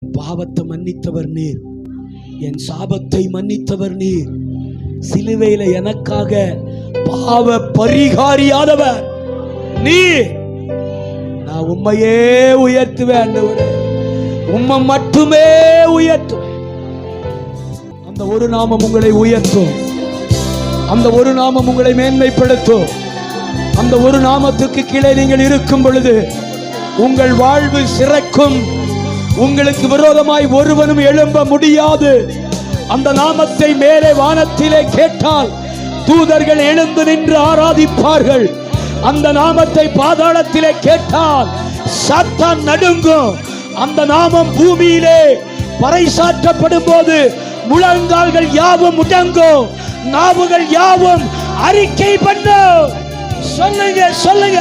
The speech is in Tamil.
பாவத்தை மன்னித்தவர் நீர், என் சாபத்தை மன்னித்தவர் நீர். சிலுவையில எனக்காக பாவ பரிகாரியானவர் நீர். நான் உம்மையே உயர்த்துவேன், உம்மை மட்டுமே உயர்த்துவேன். அந்த ஒரு நாமம் உங்களை உயர்த்தும், அந்த ஒரு நாமம் உங்களை மேன்மைப்படுத்தும். அந்த ஒரு நாமத்துக்கு கீழே நீங்கள் இருக்கும் பொழுது உங்கள் வாழ்வு சிறக்கும். உங்களுக்கு விரோதமாய் ஒருவனும் எழும்ப முடியாது. அந்த நாமத்தை மேலே வானத்திலே கேட்டால் தூதர்கள் எழுந்து நின்று ஆராதிப்பார்கள். அந்த நாமத்தை பாதாளத்திலே கேட்டால் சாத்தான் நடுங்கும். அந்த நாமம் பூமியிலே பறைசாற்றப்படும் போது முழங்கால்கள் யாவும் முடங்கும், நாவுகள் யாவும் அறிக்கை பண்ணும். சொல்லுங்க சொல்லுங்க.